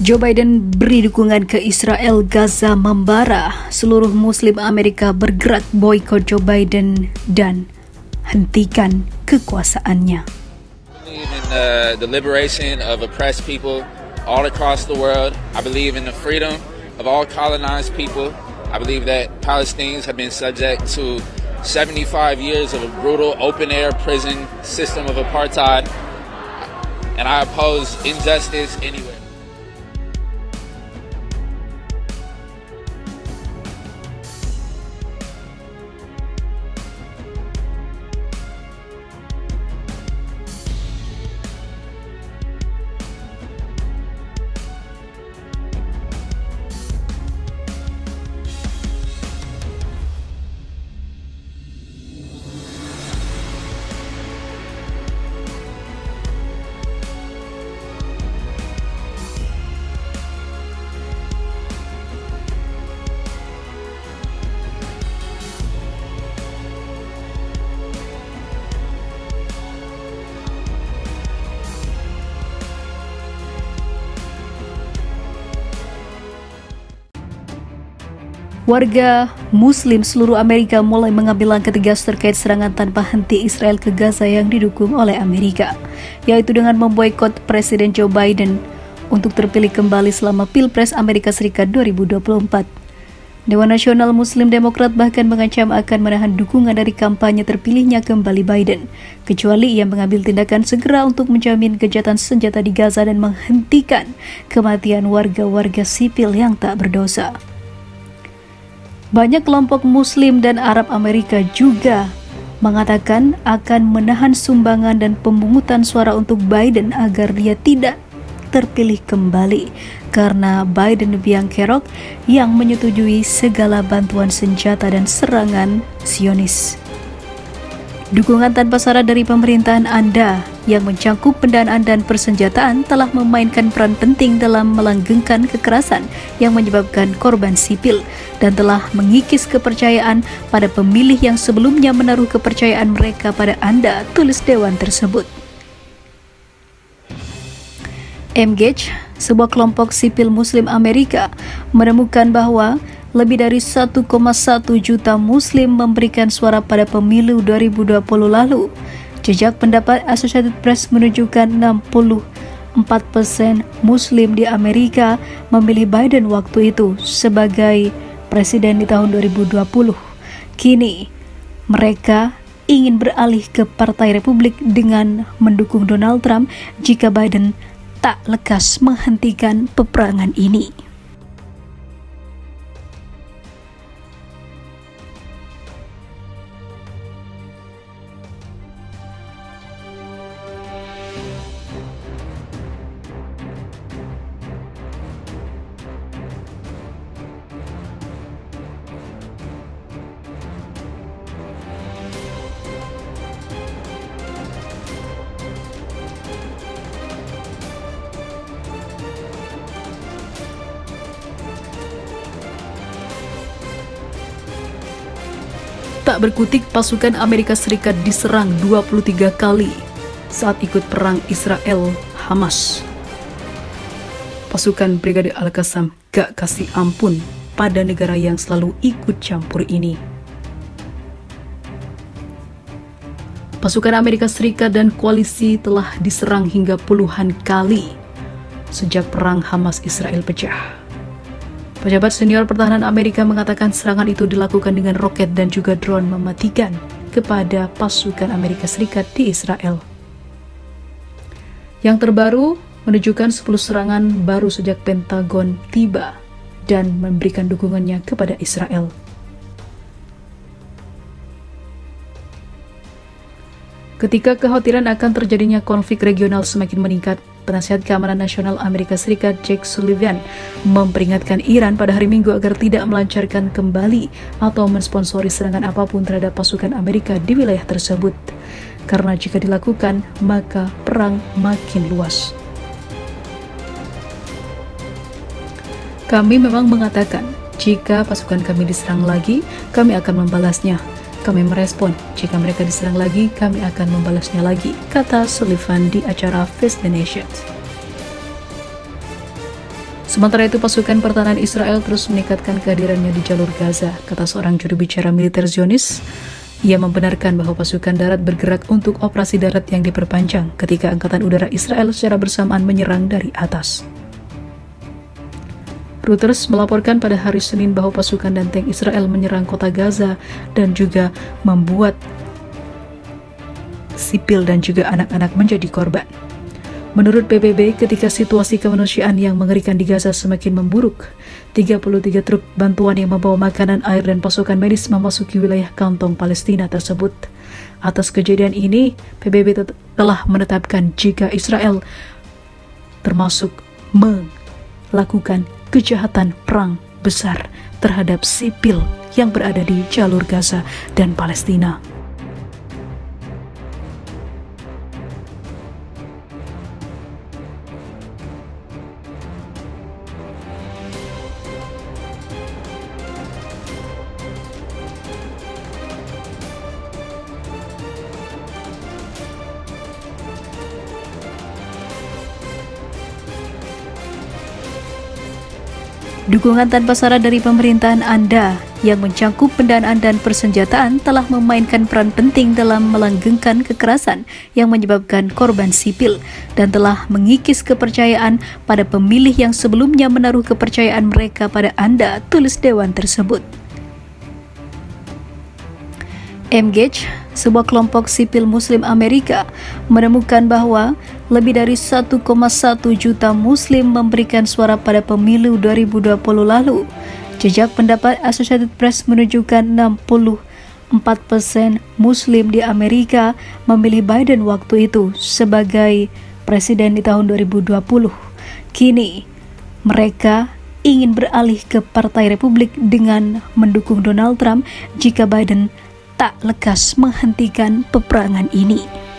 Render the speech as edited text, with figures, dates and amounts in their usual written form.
Joe Biden beri dukungan ke Israel, Gaza membara. Seluruh Muslim Amerika bergerak boikot Joe Biden dan hentikan kekuasaannya. I believe in the liberation of oppressed people all across the world. I believe in the freedom of all colonized people. I believe that Palestinians have been subject to 75 years of a brutal open-air prison system of apartheid, and I oppose injustice anywhere. Warga Muslim seluruh Amerika mulai mengambil langkah tegas terkait serangan tanpa henti Israel ke Gaza yang didukung oleh Amerika, yaitu dengan memboikot Presiden Joe Biden untuk terpilih kembali selama Pilpres Amerika Serikat 2024. Dewan Nasional Muslim Demokrat bahkan mengancam akan menahan dukungan dari kampanye terpilihnya kembali Biden, kecuali ia mengambil tindakan segera untuk menjamin gencatan senjata di Gaza dan menghentikan kematian warga-warga sipil yang tak berdosa. Banyak kelompok Muslim dan Arab Amerika juga mengatakan akan menahan sumbangan dan pemungutan suara untuk Biden agar dia tidak terpilih kembali karena Biden biang kerok yang menyetujui segala bantuan senjata dan serangan Zionis. Dukungan tanpa syarat dari pemerintahan Anda yang mencangkup pendanaan dan persenjataan telah memainkan peran penting dalam melanggengkan kekerasan yang menyebabkan korban sipil dan telah mengikis kepercayaan pada pemilih yang sebelumnya menaruh kepercayaan mereka pada Anda, tulis dewan tersebut. Engage, sebuah kelompok sipil Muslim Amerika, menemukan bahwa lebih dari 1,1 juta Muslim memberikan suara pada pemilu 2020 lalu. Jejak pendapat Associated Press menunjukkan 64% Muslim di Amerika memilih Biden waktu itu sebagai presiden di tahun 2020. Kini, mereka ingin beralih ke Partai Republik dengan mendukung Donald Trump jika Biden tak lekas menghentikan peperangan ini. Tak berkutik, pasukan Amerika Serikat diserang 23 kali saat ikut perang Israel-Hamas. Pasukan Brigade Al-Qassam gak kasih ampun pada negara yang selalu ikut campur ini. Pasukan Amerika Serikat dan koalisi telah diserang hingga puluhan kali sejak perang Hamas-Israel pecah. Pejabat senior pertahanan Amerika mengatakan serangan itu dilakukan dengan roket dan juga drone mematikan kepada pasukan Amerika Serikat di Israel. Yang terbaru menunjukkan 10 serangan baru sejak Pentagon tiba dan memberikan dukungannya kepada Israel. Ketika kekhawatiran akan terjadinya konflik regional semakin meningkat, Penasihat Keamanan Nasional Amerika Serikat Jake Sullivan memperingatkan Iran pada hari Minggu agar tidak melancarkan kembali atau mensponsori serangan apapun terhadap pasukan Amerika di wilayah tersebut. Karena jika dilakukan, maka perang makin luas. Kami memang mengatakan, jika pasukan kami diserang lagi, kami akan membalasnya. Kami merespon, jika mereka diserang lagi, kami akan membalasnya lagi, kata Sullivan di acara Face the Nation. Sementara itu, pasukan pertahanan Israel terus meningkatkan kehadirannya di jalur Gaza, kata seorang juru bicara militer Zionis. Ia membenarkan bahwa pasukan darat bergerak untuk operasi darat yang diperpanjang ketika Angkatan Udara Israel secara bersamaan menyerang dari atas. Reuters melaporkan pada hari Senin bahwa pasukan dan tank Israel menyerang kota Gaza dan juga membuat sipil dan juga anak-anak menjadi korban. Menurut PBB, ketika situasi kemanusiaan yang mengerikan di Gaza semakin memburuk, 33 truk bantuan yang membawa makanan, air, dan pasukan medis memasuki wilayah kantong Palestina tersebut. Atas kejadian ini, PBB telah menetapkan jika Israel termasuk melakukan kejahatan perang besar terhadap sipil yang berada di jalur Gaza dan Palestina. Dukungan tanpa syarat dari pemerintahan Anda yang mencangkup pendanaan dan persenjataan telah memainkan peran penting dalam melanggengkan kekerasan yang menyebabkan korban sipil dan telah mengikis kepercayaan pada pemilih yang sebelumnya menaruh kepercayaan mereka pada Anda, tulis dewan tersebut. Engage, sebuah kelompok sipil Muslim Amerika, menemukan bahwa lebih dari 1,1 juta Muslim memberikan suara pada pemilu 2020 lalu. Jejak pendapat Associated Press menunjukkan 64% Muslim di Amerika memilih Biden waktu itu sebagai presiden di tahun 2020. Kini, mereka ingin beralih ke Partai Republik dengan mendukung Donald Trump jika Biden tak lekas menghentikan peperangan ini.